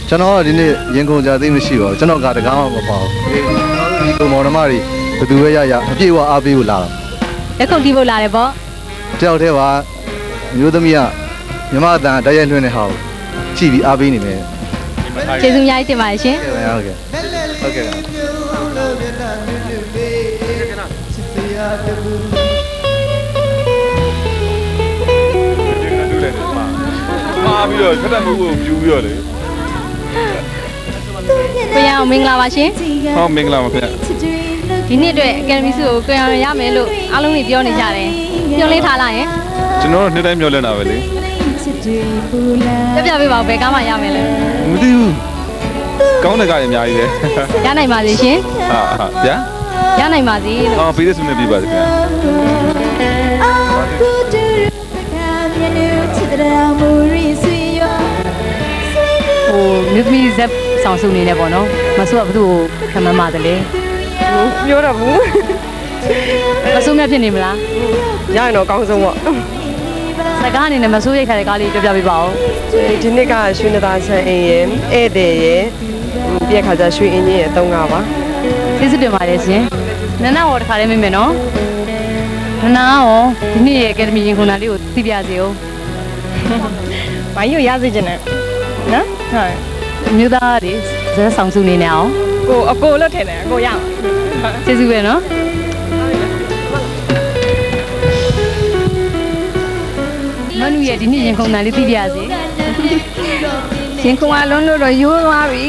ကျွန်တော်ဒီနေ့ရင်ကုန်ကြသိမရှိပါဘူးကျွန်တော်ကတကားမှမပေါ့ဒီလိုမော်နမတွေဘယ်သူပဲရအပြည့်ဝအားပေးဖို့လာတော့လက်ခုပ်တီးဖို့လာတယ်ပေါ့တယောက်တည်းပါမျိုးသမီးကမြမအတန်တိုက်ရိုက်လွှင့်နေဟာကိုကြည့်ပြီးအားပေးနေမယ်ကျေးဇူးအများကြီးတင်ပါတယ်ရှင်ဟုတ်ကဲ့ဟုတ်ကဲ့မာပြီးတော့ခက်တဲ့မှုကိုပြူပြီးတော့လေကိုရအောင်မင်္ဂလာပါရှင်ဟောမင်္ဂလာပါခင်ဗျဒီနေ့အတွက်အကယ်ဒမီဆုကိုကိုရအောင်ရမယ်လို့အားလုံးကြီးပြောနေကြတယ်ညွှန်လေးထားလိုက်ရင်ကျွန်တော်တို့နှစ်တိုင်းမျှော်လင့်တာပဲလေပြပြပေးပါဦးဘယ်ကားမှရမယ်လဲမသိဘူးကောင်းတဲ့ကားတွေအများကြီးပဲရနိုင်ပါစေရှင်ဟာဗျာရနိုင်ပါစေလို့ဟောပေးတဲ့ဆုနဲ့ပြပါစေခင်ဗျမြစ်မီဇက်ဆောင်စုနေနေပေါ့နော်မဆိုးကဘသူ့ကိုခံမမှတယ်လေပြောတော့ဘူးမဆိုးမြဖြစ်နေမလားရရင်တော့အကောင်းဆုံးပေါ့စကားအနေနဲ့မဆိုးရိတ်ခါတဲ့ကားလေးပြောပြပေးပါဦးဒီနေ့ကရွှေနသားဆန်အင်းရဲ့ဧည့်သည်ရဲ့ပြက်ခါကျရွှေအင်းကြီးရဲ့3ကားပါကျေးဇူးတင်ပါတယ်ရှင်နန္နာဟောတခါလေးမိမယ်နော်နန္နာရောဒီနေ့ရဲ့အကယ်ဒမီရင်ခုန်တာလေးကိုသိပြစေဦးဘာကြီးကိုရစေချင်တယ်နော်ဟုတ်မြို့သားတွေဇက်ဆောင်စုနေနေအောင်ကိုအကိုလို့ထင်တယ်အကိုရအောင်ကျေးဇူးပဲနော်မနူရဲ့ဒီနေ့ရင်ခုန်တာလေးသိပြစေရင်ခုန်အလုံးလို့တော့ရိုးသွားပြီ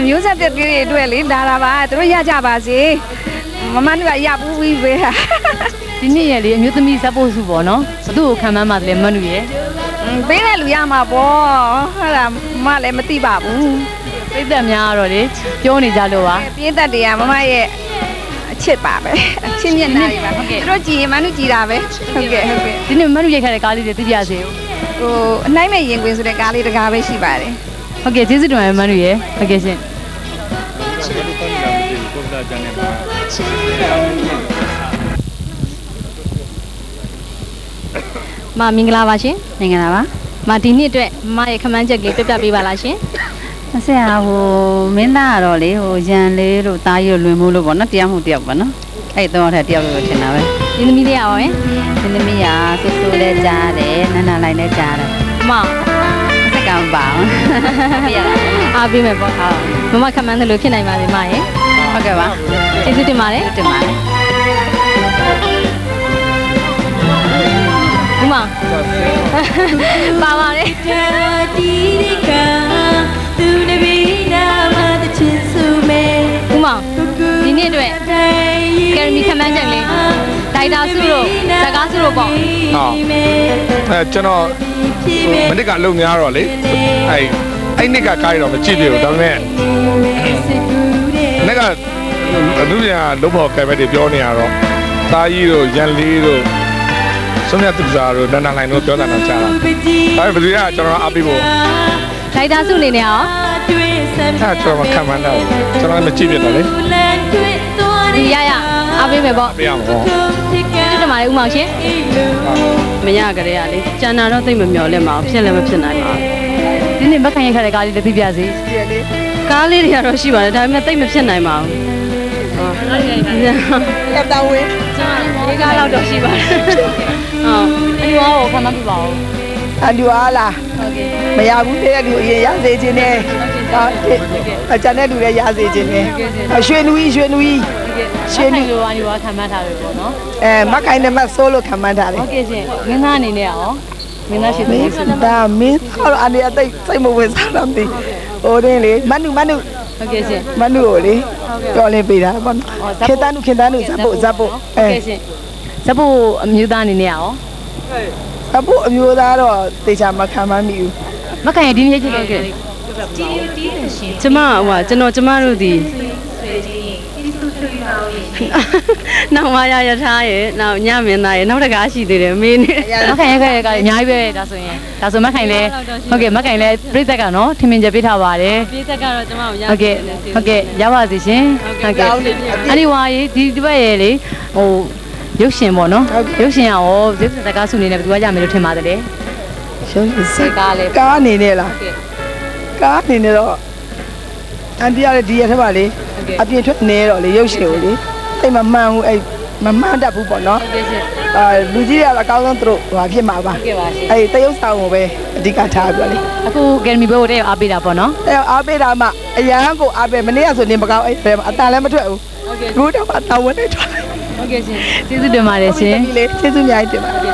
မျိုးဆက်တဲ့တွေအတွက်လေဒါပါသူတို့ရကြပါစေမမတို့ကရပူးပြီးပဲဒီနေ့ရဲ့လေအမျိုးသမီးဇက်ဖို့စုပေါ့နော်ဘသူ့ကိုခံမှန်းပါတယ်မနူရဲ့ပေးတဲ့လူရမှာပေါ့ဟာဒါမလည်းမသိပါဘူးပြည့်သက်များကတော့လေပြောနေကြလို့ပါပြည့်သက်တွေကမမရဲ့အချစ်ပါပဲအချစ်မျက်နှာတွေပါဟုတ်ကဲ့သူတို့ကြည်ရင်မနုကြည်တာပဲဟုတ်ကဲ့ဒီနေ့မနုရိုက်ခါတဲ့ကားလေးတွေသိပြစေဦးဟိုအနိုင်မဲ့ရင်ခွင်ဆိုတဲ့ကားလေးတကားပဲရှိပါတယ်ဟုတ်ကဲ့ကျေးဇူးတင်ပါတယ်မနုရဲ့ဟုတ်ကဲ့ရှင်မင်္ဂလာပါရှင်မင်္ဂလာပါမဒီနေ့အတွက်မရဲ့ခမန်းချက်ကလေးပြပြပေးပါလားရှင်အဆရာဟိုမင်းသားကတော့လေဟိုရန်လေးလို့တားရလွင်မှုလို့ပေါ့နော်တရားမှုတယောက်ပေါ့နော်အဲ့တော့ထက်တယောက်လို့ထင်တာပဲဒီသမီးလေးရပါမယ်ဒီသမီးကဆူဆူလေးကြားတယ်နန်းနာလိုက်လေးကြားတယ်မအဆက်ကမပါဘူးပြရတာအားပေးမယ်ပေါ့ဟုတ်မခမန်းတယ်လို့ဖြစ်နိုင်ပါစေမရဲ့ဟုတ်ကဲ့ပါကျေးဇူးတင်ပါတယ်တင်ပါတယ်ဒီမှာပါပါတယ်ဒီမှာဒီနေ့အတွက်ကယ်ရမီခမန်းချက်လေးဒိုက်တာစုတို့ဇကားစုတို့ပေါ့ဟုတ်ကျွန်တော်မနစ်ကလုံများတော့လေအဲ့နစ်ကကားရတော့မကြည့်ပြဘူးဒါပေမဲ့နစ်ကအမှုပြန်လုံးဖို့ကဲမဲ့တွေပြောနေရတော့သားကြီးတို့ရန်လေးတို့ဆုံးရသူစားတို့နန္ဒလိုင်းတို့ပြောတာတော့ကြားတာဒါပေမဲ့ဘယ်သူကကျွန်တော်အားပေးဖို့ဒိုက်တာစုနေနေအောင်ကျွန်တော်ခံမှန်းတော့ကျွန်တော်လည်းမကြည့်ပြတော့လေဒီရအားပေးမယ်ပေါ့ပေးရမှာပေါ့ကျေးဇူးတင်ပါတယ်ဦးမောင်ရှင်မရကြရလေကျန်တာတော့သိမမျော်လင့်ပါဘူးဖြစ်လည်းမဖြစ်နိုင်ပါဘူးဒီနေ့မခံရခတဲ့ကားလေးလည်းပြပြစေကားလေးတွေကတော့ရှိပါတယ်ဒါပေမဲ့သိမဖြစ်နိုင်ပါဘူးကပ်တာဝင်းဒီကားတော့ရှိပါတယ်အလူအားကိုခံမပြပါဘူးအလူအားလားဟုတ်ကဲ့မရဘူးတဲ့လူအရင်ရစေခြင်းနဲ့အကျန်တဲ့လူလည်းရစေခြင်းနဲ့ရွှေနူကြီးရွှေနူလိုအလူအားခံမထားတယ်ပေါ့နော်မခိုင်နဲ့မဆိုးလို့ခံမထားတယ်ဟုတ်ကဲ့ရှင်မင်းသားအနေနဲ့ရောမင်းသားရှိသေးတယ်ဒါမင်းတော့အနေအသိစိတ်မဝင်စားတော့မသိဟိုတင်းလေမနုဟုတ်ကဲ့ရှင်မနုကိုလေပြောလင်းပေးတာပေါ့နော်ခေတ္တနုဇပ်ဖို့ဟုတ်ကဲ့ရှင်ဇပ်ဖို့အမျိုးသားအနေနဲ့ရောဇပ်ဖို့အမျိုးသားတော့တေချာမခံမမိဘူးမခံရဒီနေ့ချစ်လို့ကဲကျမဟိုကျွန်တော်တို့ဒီနောက်မရထားရဲ့နောက်ညမင်းသားရဲ့နောက်တကားရှိသေးတယ်မင်းနဲ့မခိုင်ရခဲ့ရကအများကြီးပဲဒါဆိုမခိုင်လဲဟုတ်ကဲ့မခိုင်လဲပြိသက်ကနော်ထင်မြင်ချက်ပေးထားပါတယ်ပြိသက်ကတော့ကျွန်မကိုရဟုတ်ကဲ့ရပါစေရှင်ဟုတ်ကဲ့အဲ့ဒီဝါရေးဒီဘက်ရဲ့လေဟိုရုပ်ရှင်ပေါ့နော်ရုပ်ရှင်ရောရုပ်ရှင်စကားစုနေနဲ့ဘယ်သူကရမယ်လို့ထင်ပါတယ်ရုပ်ရှင်စကားလေကားအနေနဲ့လား ကားနေတော့အန်တီရတဲ့ဒီရက်ထက်ပါလေအပြည့်ထွက်နေတော့လေရုပ်ရှင်ကိုလေအဲ့မမှန်ဘူးအဲ့မမှန်တတ်ဘူးပေါ့နော် ဟုတ်ကဲ့ရှင် လူကြီးရအကောင်းဆုံးသူတို့ဟိုဖြစ်မှာပါ ဟုတ်ကဲ့ပါရှင် အဲ့တရုပ်ဆောင်ကိုပဲအဓိကထားပြီးတော့လေ အခုအကယ်ဒမီဘိုးကိုတက်အားပေးတာပေါ့နော် အဲ့အားပေးတာမှအရန်ကိုအားပေးမနေ့ကဆိုနေမကောင်းအဲ့အတန်လည်းမထွက်ဘူး ဟုတ်ကဲ့ ဘူးတော့အတန်ဝင်နေထွက် ဟုတ်ကဲ့ရှင်ကျေးဇူးတင်ပါတယ်ရှင် ဒီလေကျေးဇူးအများကြီးတင်ပါတယ်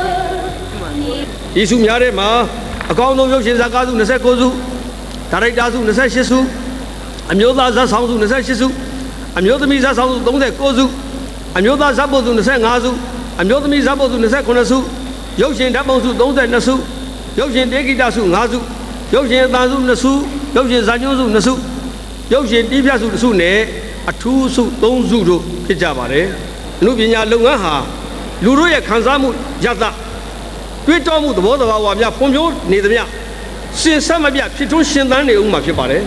ယေရှုများတဲ့မှာအကောင်းဆုံးရုပ်ရှင်ဇာတ်ကားစု29စုဒါရိုက်တာစု28စုအမျိုးသားဇာတ်ဆောင်စု28စုအမျိုးသမီးဇာတ်ဆောင်စု39စုအမျိုးသားဇာတ်ပုတ်စု25စုအမျိုးသမီးဇာတ်ပုတ်စု29စုရုပ်ရှင်ဓာတ်ပုံစု32စုရုပ်ရှင်တေဂီတစု5စုရုပ်ရှင်အသံစု2စုရုပ်ရှင်ဇာတ်ညွှန်းစု2စုရုပ်ရှင်တီးဖြတ်စု2စုနဲ့အထူးစု3စုတို့ဖြစ်ကြပါတယ်အမှုပညာလုပ်ငန်းဟာလူတို့ရဲ့ခံစားမှုရသတွေးတောမှုသဘောတဘာဝများဖွံ့ဖြိုးနေသမျှရှင်ဆက်မပြဖြစ်ထွန်းရှင်သန်နေဦးမှာဖြစ်ပါတယ်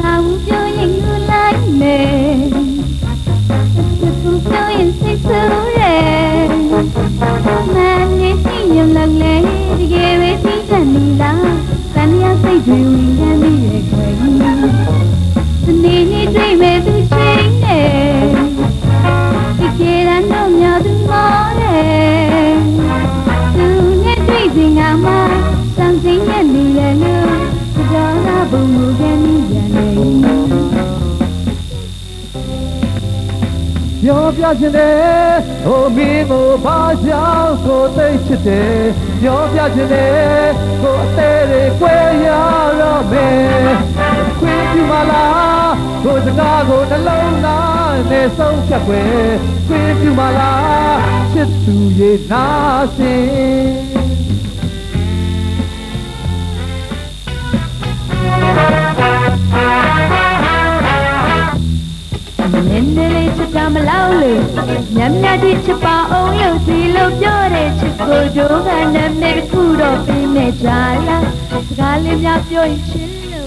Lòng cho những người lái mê Sự cho những say sâu rè Mà nghe tiếng nhầm lần lẽ Đi ghé về phía tràn đi lá Tàn ya say rượu Đang đi về quanh Tàn đi đi truy mê tôi chính nè Đi kê đàn đông nhau tôi mó nè Từ nghe truy gì ngả mà Sang dính nhận đi lè lưu Cho ra bụng ngủ ghen đi nhà này ပြောပြချင်တယ်ဟိုမင်းကိုဘာကြောင့်ကိုသိချစ်တယ်ပြောပြချင်တယ်ကိုအသေးတွေကိုရတော့မယ်ခွင့်ပြုမလားကိုစကားကိုနှလုံးသားနဲ့ဆုံးဖြတ်ခွင့်ခွင့်ပြုမလားချစ်သူရဲ့နာစင် Nendele chita malaule Nyamnya di chipa oyo Silo pyore chiko joga Namne kuro pime jala Sakali mya pyoy chillo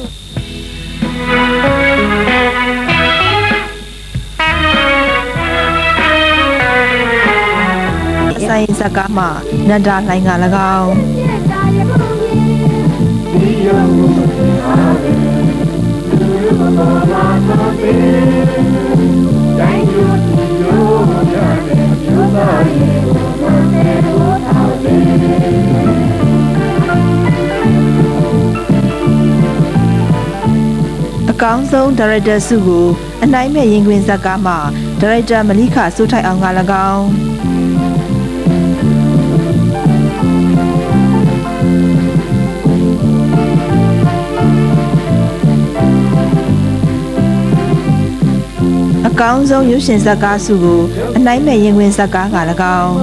Sai sakama Nanda lainga lagawအကောင်းဆုံးဒါရိုက်တာစုကိုအနိုင်မဲ့ရင်ခွင်ဇာတ်ကားမှာဒါရိုက်တာမလိခစိုးထိုက်အောင်က၎င်းအကောင်းဆုံးရုပ်ရှင်ဇာတ်ကားစုကိုအနိုင်မဲ့ရင်ခွင်ဇာတ်ကားက၎င်း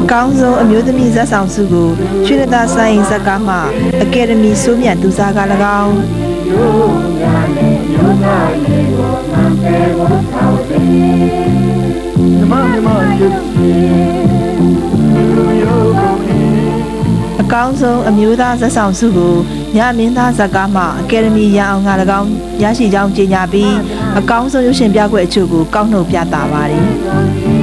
အကောင်းဆုံးအမျိုးသမီးဇာတ်ဆောင်စုကိုရွှေနသားဆိုင်ဇာတ်ကားမှာအကယ်ဒမီစိုးမြတ်သူစားက၎င်းအကောင်းဆုံးအမျိုးသားဇာတ်ဆောင်စုကိုညမင်းသားဇာတ်ကားမှာအကယ်ဒမီရအောင်က၎င်းရရှိကြောင်းကြေညာပြီးအကောင်းဆုံးရုပ်ရှင်ပြကွက်အချို့ကိုကောက်နှုတ်ပြသပါတယ်